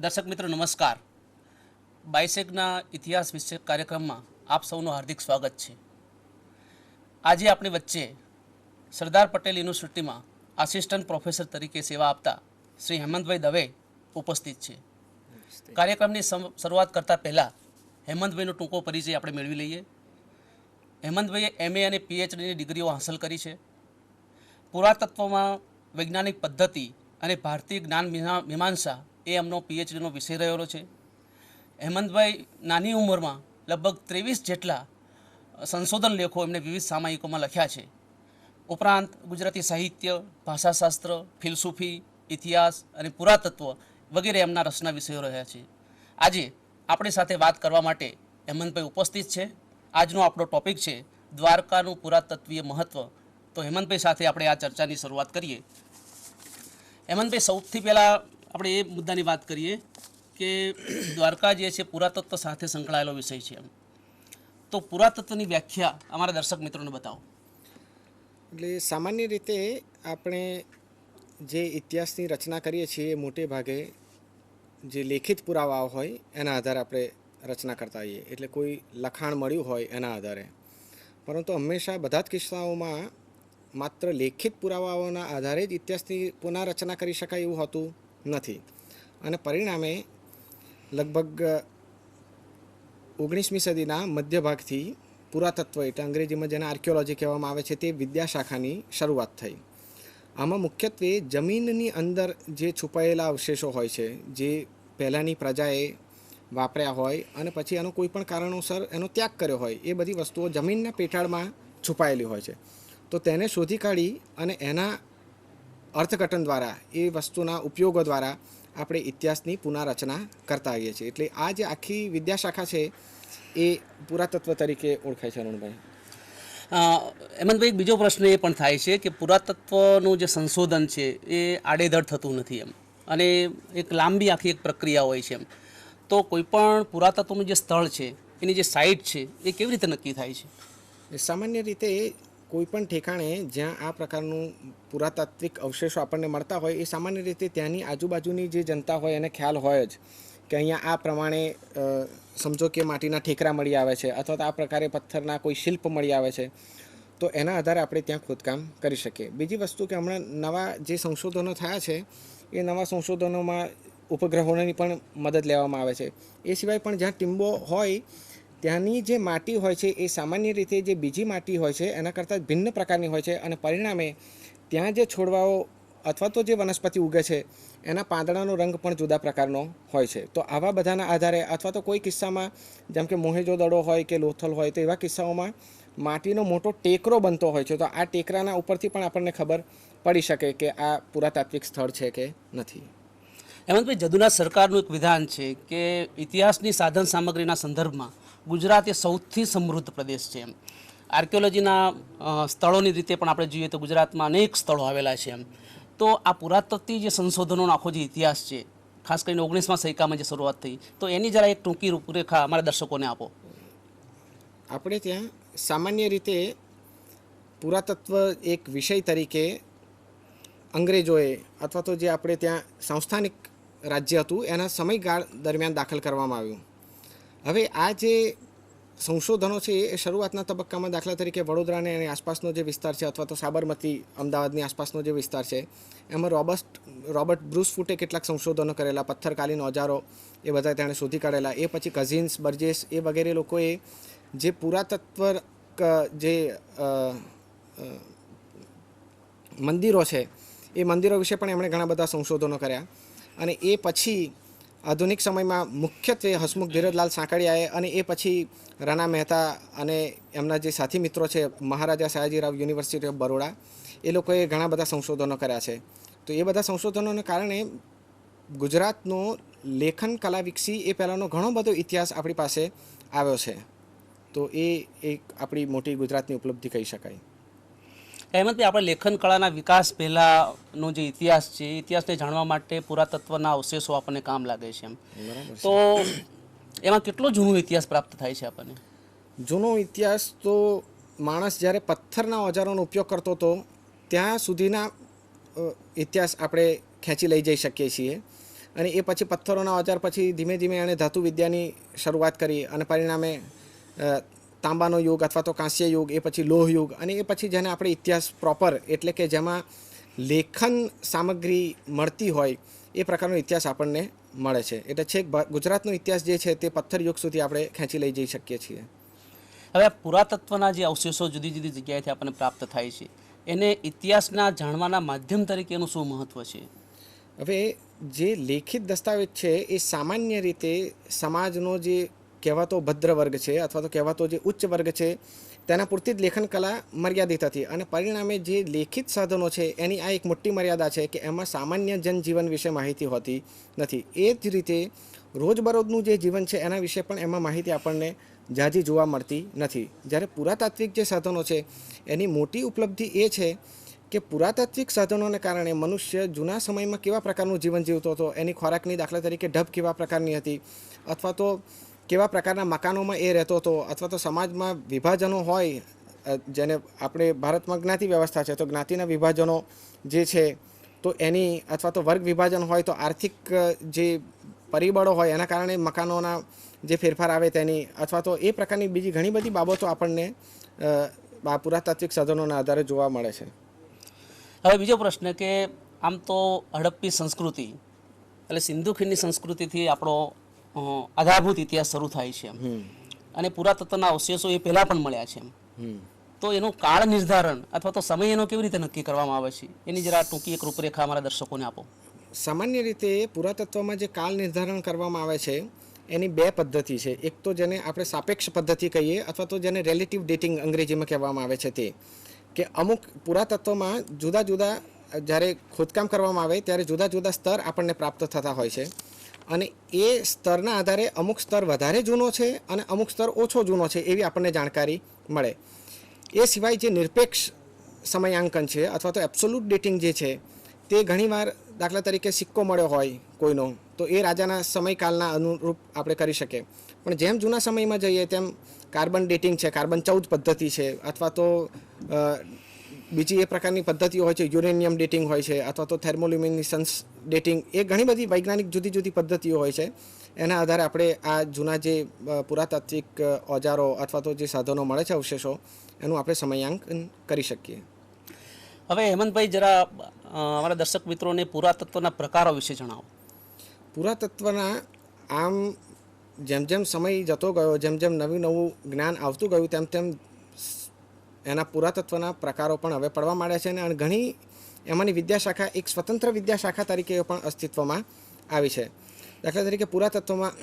દર્શક મિત્રો નમસ્કાર. બાયસેગના ઇતિહાસ વિશે કાર્યક્રમમાં આપ સૌનું હાર્દિક સ્વાગત છે. આજે આપણી વચ્ચે સરદાર પટેલ યુનિવર્સિટીમાં આસિસ્ટન્ટ પ્રોફેસર તરીકે સેવા આપતા શ્રી હેમંતભાઈ દવે ઉપસ્થિત છે. કાર્યક્રમની શરૂઆત કરતાં પહેલાં હેમંતભાઈનો ટૂંકો પરિચય આપણે મેળવી લઈએ. હેમંતભાઈએ MA અને PhDની ડિગ્રીઓ હાંસલ કરી છે. પુરાતત્વમાં વૈજ્ઞાનિક પદ્ધતિ અને ભારતીય જ્ઞાન મીમાંસા એ એમનો PhDનો વિષય રહેલો છે. હેમંતભાઈ નાની ઉંમરમાં લગભગ 23 જેટલા સંશોધન લેખો એમને વિવિધ સામાયિકોમાં લખ્યા છે. ઉપરાંત ગુજરાતી સાહિત્ય, ભાષાશાસ્ત્ર, ફિલસૂફી, ઇતિહાસ અને પુરાતત્વ વગેરે એમના રસના વિષયો રહ્યા છે. આજે આપણી સાથે વાત કરવા માટે હેમંતભાઈ ઉપસ્થિત છે. આજનો આપણો ટોપિક છે દ્વારકાનું પુરાતત્વીય મહત્ત્વ. તો હેમંતભાઈ સાથે આપણે આ ચર્ચાની શરૂઆત કરીએ. હેમંતભાઈ, સૌથી પહેલાં આપણે એ મુદ્દાની વાત કરીએ કે દ્વારકા જે છે પુરાતત્વ સાથે સંકળાયેલો વિષય છે. તો પુરાતત્વની વ્યાખ્યા અમારા દર્શક મિત્રોને બતાવો. એટલે સામાન્ય રીતે આપણે જે ઇતિહાસની રચના કરીએ છીએ એ મોટે ભાગે જે લેખિત પુરાવાઓ હોય એના આધારે આપણે રચના કરતા હોઈએ, એટલે કોઈ લખાણ મળ્યું હોય એના આધારે. પરંતુ હંમેશા બધા જ કિસ્સાઓમાં માત્ર લેખિત પુરાવાઓના આધારે જ ઇતિહાસની પુનઃરચના કરી શકાય એવું હોતું નથી. અને પરિણામે લગભગ 19મી સદીના મધ્ય ભાગથી પુરાતત્વ એટલે અંગ્રેજીમાં જેને આર્કિયોલોજી કહેવામાં આવે છે તે વિદ્યાશાખાની શરૂઆત થઈ. આમાં મુખ્યત્વે જમીનની અંદર જે છુપાયેલા અવશેષો હોય છે, જે પહેલાંની પ્રજાએ વાપર્યા હોય અને પછી એનો કોઈ પણ કારણોસર એનો ત્યાગ કર્યો હોય, એ બધી વસ્તુઓ જમીનના પેટાળમાં છુપાયેલી હોય છે. તો તેને શોધી કાઢી અને એના અર્થઘટન દ્વારા, એ વસ્તુના ઉપયોગો દ્વારા આપણે ઇતિહાસની પુનઃરચના કરતા આવીએ છીએ. એટલે આ જે આખી વિદ્યાશાખા છે એ પુરાતત્વ તરીકે ઓળખાય છે. અરુણભાઈ, હેમંતભાઈ, બીજો પ્રશ્ન એ પણ થાય છે કે પુરાતત્વનું જે સંશોધન છે એ આડેધડ થતું નથી એમ, અને એક લાંબી આખી એક પ્રક્રિયા હોય છે એમ. તો કોઈ પણ પુરાતત્વનું જે સ્થળ છે એની જે સાઇટ છે એ કેવી રીતે નક્કી થાય છે? સામાન્ય રીતે કોઈ પણ ઠેકાણે જ્યાં આ પ્રકારનું પુરાતાત્વિક અવશેષો આપણને મળતા હોય, એ સામાન્ય રીતે ત્યાંની આજુબાજુની જે જનતા હોય એને ખ્યાલ હોય જ કે અહીંયા આ પ્રમાણે સમજો કે માટીના ઠેકરા મળી આવે છે, અથવા તો આ પ્રકારે પથ્થરના કોઈ શિલ્પ મળી આવે છે. તો એના આધારે આપણે ત્યાં ખોદકામ કરી શકીએ. બીજી વસ્તુ કે હમણાં નવા જે સંશોધનો થયા છે એ નવા સંશોધનોમાં ઉપગ્રહોની પણ મદદ લેવામાં આવે છે. એ સિવાય પણ જ્યાં ટીંબો હોય ત્યાંની જે માટી હોય છે એ સામાન્ય રીતે જે બીજી માટી હોય છે એના કરતાં ભિન્ન પ્રકારની હોય છે, અને પરિણામે ત્યાં જે છોડવાઓ અથવા તો જે વનસ્પતિ ઉગે છે એના પાંદડાનો રંગ પણ જુદા પ્રકારનો હોય છે. તો આવા બધાના આધારે, અથવા તો કોઈ કિસ્સામાં જેમ કે મોહેંજો-દડો હોય કે લોથલ હોય, તો એવા કિસ્સાઓમાં માટીનો મોટો ટેકરો બનતો હોય છે. તો આ ટેકરાના ઉપરથી પણ આપણને ખબર પડી શકે કે આ પુરાતાત્વિક સ્થળ છે કે નથી. હેમંતભાઈ, જદુના સરકારનું એક વિધાન છે કે ઇતિહાસની સાધન સામગ્રીના સંદર્ભમાં ગુજરાત એ સૌથી સમૃદ્ધ પ્રદેશ છે એમ. આર્કિયોલોજીના સ્થળોની રીતે પણ આપણે જોઈએ તો ગુજરાતમાં અનેક સ્થળો આવેલા છે એમ. તો આ પુરાતત્વ જે સંશોધનોનો આખો જે ઇતિહાસ છે, ખાસ કરીને 19મા સૈકામાં જે શરૂઆત થઈ, તો એની જરા એક ટૂંકી રૂપરેખા અમારા દર્શકોને આપો. આપણે ત્યાં સામાન્ય રીતે પુરાતત્વ એક વિષય તરીકે અંગ્રેજોએ, અથવા તો જે આપણે ત્યાં સંસ્થાનિક રાજ્ય હતું એના સમયગાળ દરમિયાન દાખલ કરવામાં આવ્યું. હવે આ જે સંશોધનો છે એ શરૂઆતના તબક્કામાં, દાખલા તરીકે વડોદરાને અને આસપાસનો જે વિસ્તાર છે, અથવા તો સાબરમતી, અમદાવાદની આસપાસનો જે વિસ્તાર છે, એમાં રોબર્ટ બ્રુસ ફૂટે કેટલાક સંશોધનો કરેલા, પથ્થરકાલીન ઓજારો એ બધા તેણે શોધી કાઢેલા. એ પછી કઝિન્સ, બર્જેસ એ વગેરે લોકોએ જે પુરાતત્વ જે મંદિરો છે એ મંદિરો વિશે પણ એમણે ઘણા બધા સંશોધનો કર્યા. અને એ પછી આધુનિક સમયમાં મુખ્યત્વે હસમુખ ધીરજલાલ સાંકળિયાએ, અને એ પછી રાણા મહેતા અને એમના જે સાથી મિત્રો છે મહારાજા સયાજીરાવ યુનિવર્સિટી ઓફ બરોડા, એ લોકોએ ઘણા બધા સંશોધનો કર્યા છે. તો એ બધા સંશોધનોને કારણે ગુજરાતનો લેખન કલા વિકસી એ પહેલાંનો ઘણો બધો ઇતિહાસ આપણી પાસે આવ્યો છે. તો એ એક આપણી મોટી ગુજરાતની ઉપલબ્ધિ કહી શકાય. હેમંતભાઈ, આપણે લેખન કળાના વિકાસ પહેલાંનો જે ઇતિહાસ છે એ ઇતિહાસને જાણવા માટે પુરાતત્વના અવશેષો આપણને કામ લાગે છે એમ. તો એમાં કેટલો જૂનો ઇતિહાસ પ્રાપ્ત થાય છે આપણને? જૂનો ઇતિહાસ તો માણસ જ્યારે પથ્થરના ઓજારોનો ઉપયોગ કરતો હતો ત્યાં સુધીના ઇતિહાસ આપણે ખેંચી લઈ જઈ શકીએ છીએ. અને એ પછી પથ્થરોના ઓજાર પછી ધીમે ધીમે એણે ધાતુ વિદ્યાની શરૂઆત કરી અને પરિણામે તાંબાનો યુગ અથવા તો કાંસ્ય યુગ, એ પછી લોહ યુગ, અને એ પછી જેને આપણે ઇતિહાસ પ્રોપર એટલે કે જેમાં લેખન સામગ્રી મળતી હોય એ પ્રકારનો ઇતિહાસ આપણને મળે છે. એટલે છેક ગુજરાતનો ઇતિહાસ જે છે તે પથ્થર યુગ સુધી આપણે ખેંચી લઈ જઈ શકીએ છીએ. હવે આ પુરાતત્વના જે અવશેષો જુદી જુદી જગ્યાએથી આપણને પ્રાપ્ત થાય છે, એને ઇતિહાસના જાણવાના માધ્યમ તરીકે એનું શું મહત્ત્વ છે? હવે જે લેખિત દસ્તાવેજ છે એ સામાન્ય રીતે સમાજનો જે કહેવાતો ભદ્ર વર્ગ છે અથવા તો કહેવાતો જે ઉચ્ચ વર્ગ છે તેના પૂરતી જ લેખન કલા મર્યાદિત હતી, અને પરિણામે જે લેખિત સાધનો છે એની આ એક મોટી મર્યાદા છે કે એમાં સામાન્ય જનજીવન વિશે માહિતી હોતી નથી. એ જ રીતે રોજબરોજનું જે જીવન છે એના વિશે પણ એમાં માહિતી આપણને ઝાઝી જોવા મળતી નથી. જ્યારે પુરાતાત્વિક જે સાધનો છે એની મોટી ઉપલબ્ધિ એ છે કે પુરાતાત્વિક સાધનોને કારણે મનુષ્ય જૂના સમયમાં કેવા પ્રકારનું જીવન જીવતો હતો, એની ખોરાકની દાખલા તરીકે ઢબ કેવા પ્રકારની હતી, અથવા તો કેવા પ્રકારના મકાનોમાં એ રહેતો હતો, અથવા તો સમાજમાં વિભાજનો હોય, જેને આપણે ભારતમાં જ્ઞાતિ વ્યવસ્થા છે તો જ્ઞાતિના વિભાજનો જે છે તો એની, અથવા તો વર્ગ વિભાજન હોય તો આર્થિક જે પરિબળો હોય એના કારણે મકાનોના જે ફેરફાર આવે તેની, અથવા તો એ પ્રકારની બીજી ઘણી બધી બાબતો આપણને પુરાતાત્વિક સાધનોના આધારે જોવા મળે છે. હવે બીજો પ્રશ્ન કે આમ તો હડપ્પી સંસ્કૃતિ એટલે સિંધુ ખીણની સંસ્કૃતિથી આપણો આધારભૂત ઇતિહાસ શરૂ થાય છે, અને પુરાતત્વના અવશેષો એ પહેલાં પણ મળ્યા છે. તો એનું કાળ નિર્ધારણ અથવા તો સમય એનો કેવી રીતે નક્કી કરવામાં આવે છે, એની જરા ટૂંકી એક રૂપરેખા અમારા દર્શકોને આપો. સામાન્ય રીતે પુરાતત્વમાં જે કાળ નિર્ધારણ કરવામાં આવે છે એની બે પદ્ધતિ છે. એક તો જેને આપણે સાપેક્ષ પદ્ધતિ કહીએ, અથવા તો જેને રિલેટિવ ડેટિંગ અંગ્રેજીમાં કહેવામાં આવે છે, તે કે અમુક પુરાતત્વમાં જુદા જુદા જ્યારે ખોદકામ કરવામાં આવે ત્યારે જુદા જુદા સ્તર આપણને પ્રાપ્ત થતા હોય છે, અને એ સ્તરના આધારે અમુક સ્તર વધારે જૂનો છે અને અમુક સ્તર ઓછો જૂનો છે એવી આપણને જાણકારી મળે. એ સિવાય જે નિરપેક્ષ સમયાંકન છે અથવા તો એબ્સોલ્યુટ ડેટિંગ જે છે તે ઘણીવાર દાખલા તરીકે સિક્કો મળ્યો હોય કોઈનો તો એ રાજાના સમયકાલના અનુરૂપ આપણે કરી શકીએ. પણ જેમ જૂના સમયમાં જઈએ તેમ કાર્બન ડેટિંગ છે, કાર્બન 14 પદ્ધતિ છે, અથવા તો બીજી એ પ્રકારની પદ્ધતિઓ હોય છે, યુરેનિયમ ડેટિંગ હોય છે, અથવા તો થર્મોલ્યુમિનિસન્સ ડેટિંગ, એ ઘણી બધી વૈજ્ઞાનિક જુદી જુદી પદ્ધતિઓ હોય છે. એના આધારે આપણે આ જૂના જે પુરાતાત્વિક ઓજારો અથવા તો જે સાધનો મળે છે અવશેષો એનું આપણે સમયાંકન કરી શકીએ. હવે હેમંતભાઈ જરા અમારા દર્શક મિત્રોને પુરાતત્વના પ્રકારો વિશે જણાવો. પુરાતત્વના આમ જેમ જેમ સમય જતો ગયો, જેમ જેમ નવું જ્ઞાન આવતું ગયું તેમ તેમ એના પુરાતત્વના પ્રકારો પણ હવે પડવા માંડ્યા છે, અને ઘણી એમાંની વિદ્યાશાખા એક સ્વતંત્ર વિદ્યાશાખા તરીકે પણ અસ્તિત્વમાં આવી છે. દાખલા તરીકે પુરાતત્વમાં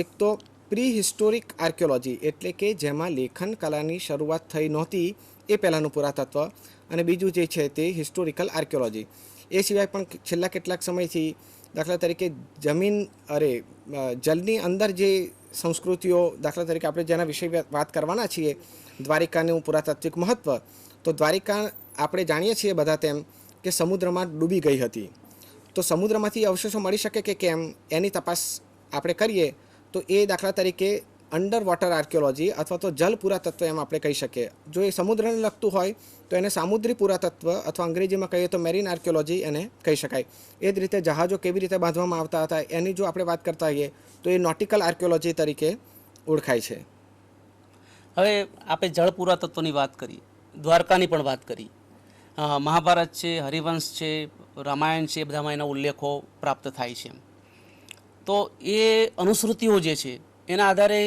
એક તો પ્રી હિસ્ટોરિક આર્કિયોલોજી એટલે કે જેમાં લેખન કલાની શરૂઆત થઈ નહોતી એ પહેલાંનું પુરાતત્વ, અને બીજું જે છે તે હિસ્ટોરિકલ આર્કિયોલોજી. એ સિવાય પણ છેલ્લા કેટલાક સમયથી દાખલા તરીકે જલની અંદર જે સંસ્કૃતિઓ, દાખલા તરીકે આપણે જેના વિશે વાત કરવાના છીએ દ્વારિકાનું પુરાતાત્વિક મહત્ત્વ, તો દ્વારિકા આપણે જાણીએ છીએ બધા તેમ કે સમુદ્રમાં ડૂબી ગઈ હતી. તો સમુદ્રમાંથી અવશેષો મળી શકે કે કેમ એની તપાસ આપણે કરીએ તો એ દાખલા તરીકે અંડર વોટર આર્કિયોલોજી અથવા તો જલ પુરાતત્વ એમ આપણે કહી શકીએ. જો એ સમુદ્રને લગતું હોય તો એને સામુદ્રી પુરાતત્વ અથવા અંગ્રેજીમાં કહીએ તો મેરીન આર્કિયોલોજી એને કહી શકાય. એ જ રીતે જહાજો કેવી રીતે બાંધવામાં આવતા હતા એની જો આપણે વાત કરતા હોઈએ તો એ નોટિકલ આર્કિયોલોજી તરીકે ઓળખાય છે. હવે આપણે જળ પુરાતત્વની વાત કરી, દ્વારકાની પણ વાત કરી, મહાભારત છે, હરિવંશ છે, રામાયણ છે, બધામાં એના ઉલ્લેખો પ્રાપ્ત થાય છે. તો એ અનુશ્રુતિઓ જે છે એના આધારે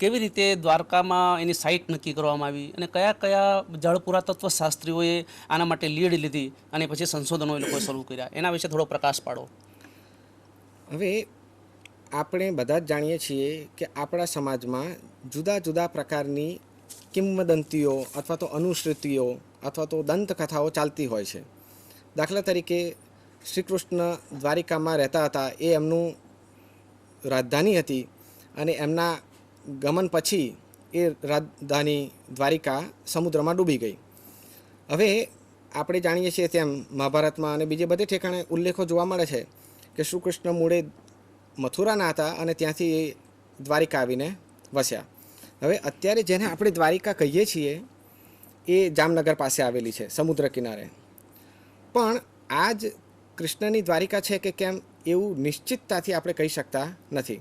કેવી રીતે દ્વારકામાં એની સાઇટ નક્કી કરવામાં આવી અને કયા કયા જળ પુરાતત્વ શાસ્ત્રીઓએ આના માટે લીડ લીધી અને પછી સંશોધનો એ લોકોએ શરૂ કર્યા, એના વિશે થોડો પ્રકાશ પાડો. હવે આપણે બધા જ જાણીએ છીએ કે આપણા સમાજમાં જુદા જુદા પ્રકારની કિંવદંતીઓ અથવા તો અનુશ્રુતિઓ અથવા તો દંતકથાઓ ચાલતી હોય છે. દાખલા તરીકે શ્રી કૃષ્ણ દ્વારિકામાં રહેતા હતા, એ એમનું રાજધાની હતી, અને એમના ગમન પછી એ રાજધાની દ્વારિકા સમુદ્રમાં ડૂબી ગઈ. હવે આપણે જાણીએ છીએ તેમ મહાભારતમાં અને બીજે બધે ઠેકાણે ઉલ્લેખો જોવા મળે છે કે શ્રી કૃષ્ણ મૂળે મથુરાના હતા અને ત્યાંથી એ દ્વારિકા આવીને વસ્યા. હવે અત્યારે જેને આપણે દ્વારિકા કહીએ છીએ એ જામનગર પાસે આવેલી છે સમુદ્ર કિનારે, પણ આ જ કૃષ્ણની દ્વારિકા છે કે કેમ એવું નિશ્ચિતતાથી આપણે કહી શકતા નથી,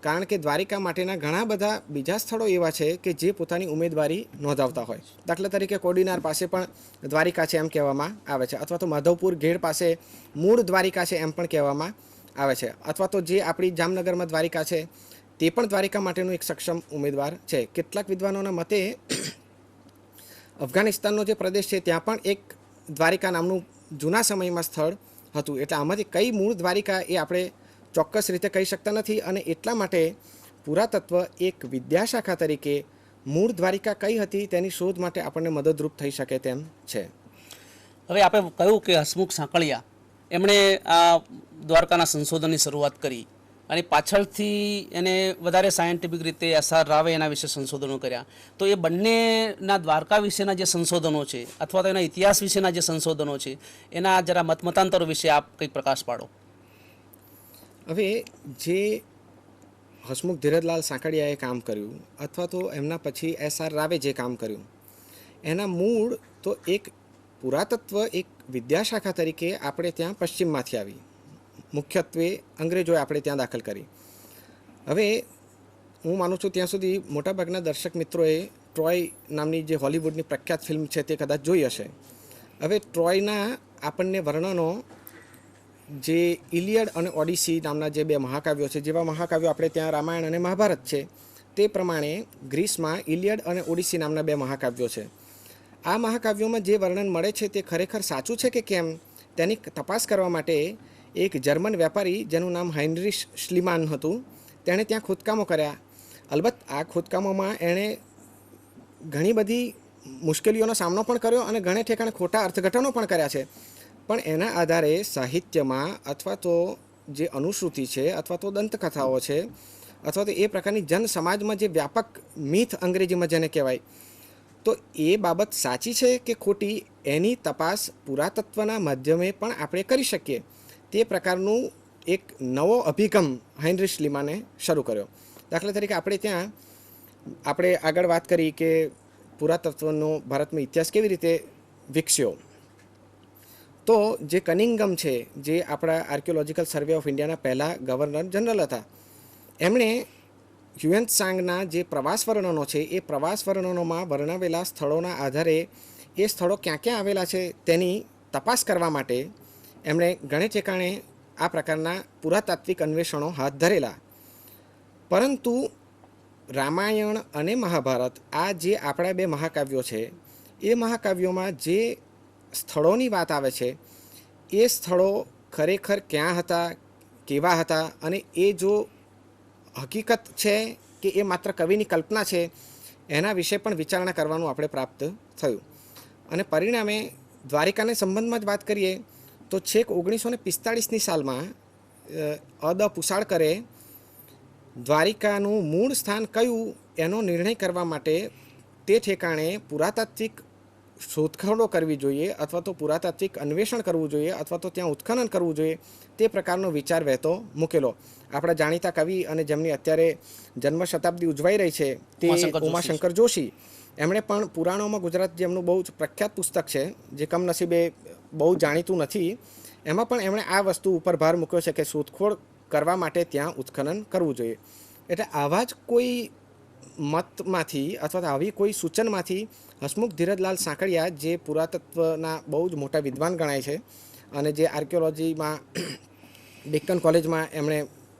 કારણ કે દ્વારિકા માટેના ઘણા બધા બીજા સ્થળો એવા છે કે જે પોતાની ઉમેદવારી નોંધાવતા હોય. દાખલા તરીકે કોડીનાર પાસે પણ દ્વારિકા છે એમ કહેવામાં આવે છે, અથવા તો માધવપુર ઘેડ પાસે મૂળ દ્વારિકા છે એમ પણ કહેવામાં આવે છે, અથવા તો જે આપણી જામનગરમાં દ્વારિકા છે તે પણ દ્વારિકા માટેનું એક સક્ષમ ઉમેદવાર છે. કેટલાક વિદ્વાનોના મતે અફઘાનિસ્તાનનો જે પ્રદેશ છે ત્યાં પણ એક દ્વારિકા નામનું જૂના સમયમાં સ્થળ હતું. એટલે આમાંથી કઈ મૂળ દ્વારિકા એ આપણે ચોક્કસ રીતે કહી શકતા નથી, અને એટલા માટે પુરાતત્વ એક વિદ્યાશાખા તરીકે મૂળ દ્વારિકા કઈ હતી તેની શોધ માટે આપણને મદદરૂપ થઈ શકે તેમ છે. હવે આપણે કહ્યું કે હસમુખ સાંકળિયા એમણે આ દ્વારકાના સંશોધનની શરૂઆત કરી અને પાછળથી એને વધારે સાયન્ટિફિક રીતે SR રાવે એના વિશે સંશોધનો કર્યા. તો એ બંનેના દ્વારકા વિશેના જે સંશોધનો છે અથવા તો એના ઇતિહાસ વિશેના જે સંશોધનો છે એના જરા મતમતાંતરો વિશે આપ કંઈક પ્રકાશ પાડો. હવે જે હસમુખ ધીરજલાલ સાંકળિયાએ કામ કર્યું અથવા તો એમના પછી SR રાવે જે કામ કર્યું એના મૂળ તો એક પુરાતત્વ એક વિદ્યાશાખા તરીકે આપણે ત્યાં પશ્ચિમમાંથી આવી, મુખ્યત્વે અંગ્રેજોએ આપણે ત્યાં દાખલ કરી. હવે હું માનું છું ત્યાં સુધી મોટાભાગના દર્શક મિત્રોએ ટ્રોય નામની જે હોલિવૂડની પ્રખ્યાત ફિલ્મ છે તે કદાચ જોઈ હશે. હવે ટ્રોયના આપણને વર્ણનો જે ઇલિયડ અને ઓડિસી નામના જે બે મહાકાવ્યો છે, જેવા મહાકાવ્યો આપણે ત્યાં રામાયણ અને મહાભારત છે તે પ્રમાણે ગ્રીસમાં ઇલિયડ અને ઓડિસી નામના બે મહાકાવ્યો છે. આ મહાકાવ્યોમાં જે વર્ણન મળે છે તે ખરેખર સાચું છે કે કેમ તેની તપાસ કરવા માટે એક જર્મન વેપારી જેનું નામ હાઇનરીશ શ્લીમાન હતું તેણે ત્યાં ખોદકામો કર્યા. અલબત્ત આ ખોદકામોમાં એણે ઘણી બધી મુશ્કેલીઓનો સામનો પણ કર્યો અને ઘણે ઠેકાણે ખોટા અર્થઘટનો પણ કર્યા છે, પણ એના આધારે સાહિત્યમાં અથવા તો જે અનુશ્રુતિ છે અથવા તો દંતકથાઓ છે અથવા તો એ પ્રકારની જન સમાજમાં જે વ્યાપક મિથ અંગ્રેજીમાં જેને કહેવાય, તો એ બાબત સાચી છે કે ખોટી એની તપાસ પુરાતત્વના માધ્યમે પણ આપણે કરી શકીએ. તે પ્રકારનું એક નવો અભિગમ હાઇનરીશ શ્લીમાને શરૂ કર્યો. દાખલા તરીકે આપણે આગળ વાત કરી કે પુરાતત્વનો ભારતમાં ઇતિહાસ કેવી રીતે વિકસ્યો. તો જે કનિંગમ છે, જે આપણા આર્કિયોલોજીકલ સર્વે ઓફ ઇન્ડિયાના પહેલાં ગવર્નર જનરલ હતા, એમણે હ્યુએન્ત્સાંગના જે પ્રવાસ વર્ણનો છે એ પ્રવાસ વર્ણનોમાં વર્ણવેલા સ્થળોના આધારે એ સ્થળો ક્યાં ક્યાં આવેલા છે તેની તપાસ કરવા માટે એમણે ઘણે ઠેકાણે આ પ્રકારના પુરાતાત્વિક અન્વેષણો હાથ ધરેલા. પરંતુ રામાયણ અને મહાભારત આ જે આપણા બે મહાકાવ્યો છે એ મહાકાવ્યોમાં જે સ્થળોની વાત આવે છે એ સ્થળો ખરેખર ક્યાં હતા, કેવા હતા, અને એ જો હકીકત છે કે એ માત્ર કવિની કલ્પના છે એના વિશે પણ વિચારણા કરવાનું આપણે પ્રાપ્ત થયું. અને પરિણામે દ્વારિકાને સંબંધમાં જ વાત કરીએ તો છેક 1945ની સાલમાં અદ પુસાળકરે દ્વારિકાનું મૂળ સ્થાન કયું એનો નિર્ણય કરવા માટે તે ઠેકાણે પુરાતાત્વિક શોધખોળો કરવી જોઈએ અથવા તો પુરાતાત્વિક અન્વેષણ કરવું જોઈએ અથવા તો ત્યાં ઉત્ખનન કરવું જોઈએ તે પ્રકારનો વિચાર વહેતો મૂકેલો. આપણા જાણીતા કવિ અને જેમની અત્યારે જન્મ શતાબ્દી ઉજવાઈ રહી છે તે ઉમાશંકર જોશી, એમણે પણ પુરાણોમાં ગુજરાત જેમનું બહુ જ પ્રખ્યાત પુસ્તક છે જે કમનસીબે બહુ જાણીતું નથી, એમાં પણ એમણે આ વસ્તુ ઉપર ભાર મૂક્યો છે કે શોધખોળ કરવા માટે ત્યાં ઉત્ખનન કરવું જોઈએ. એટલે આવા જ કોઈ મતમાંથી અથવા તો આવી કોઈ સૂચનમાંથી હસમુખ ધીરજલાલ સાંકળિયા જે પુરાતત્વના બહુ જ મોટા વિદ્વાન ગણાય છે અને જે આર્કિયોલોજીમાં ડેક્કન કોલેજમાં એમણે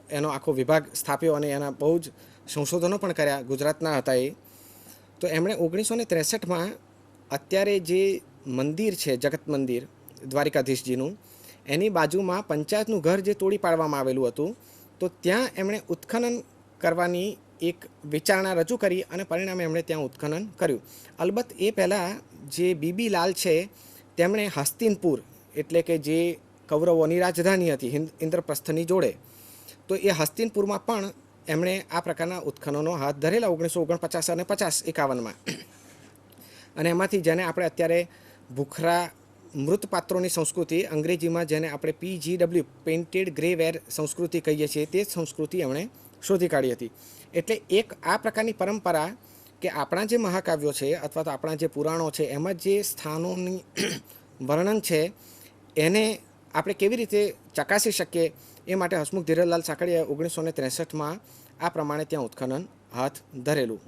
એનો આખો વિભાગ સ્થાપ્યો અને એના બહુ જ સંશોધનો પણ કર્યા, ગુજરાતના હતા એ. તો એમણે 1963માં અત્યારે જે મંદિર છે જગત મંદિર દ્વારિકાધીશજીનું, એની બાજુમાં પંચાયતનું ઘર જે તોડી પાડવામાં આવેલું હતું, તો ત્યાં એમણે ઉત્ખનન કરવાની એક વિચારણા રજૂ કરી અને પરિણામે એમણે ત્યાં ઉત્ખનન કર્યું. અલબત્ત એ પહેલાં જે બીબી લાલ છે તેમણે હસ્તિનપુર એટલે કે જે કૌરવોની રાજધાની હતી ઇન્દ્રપ્રસ્થની જોડે, તો એ હસ્તિનપુરમાં પણ એમણે આ પ્રકારના ઉત્ખનનો હાથ ધરેલા 1949 અને 51-51માં. અને એમાંથી જેને આપણે અત્યારે ભૂખરા મૃતપાત્રોની સંસ્કૃતિ અંગ્રેજીમાં જેને આપણે PGW પેઇન્ટેડ ગ્રે વેર સંસ્કૃતિ કહીએ છીએ તે સંસ્કૃતિ એમણે શોધી કાઢી હતી. એટલે એક આ પ્રકારની પરંપરા કે આપણા જે મહાકાવ્યો છે અથવા તો આપણા જે પુરાણો છે એમાં જે સ્થાનોની વર્ણન છે એને આપણે કેવી રીતે ચકાસી શકીએ એ માટે હસમુખ ધીરલાલ સાકળીયાએ 1963માં આ પ્રમાણે ત્યાં ઉત્ખનન હાથ ધરેલું.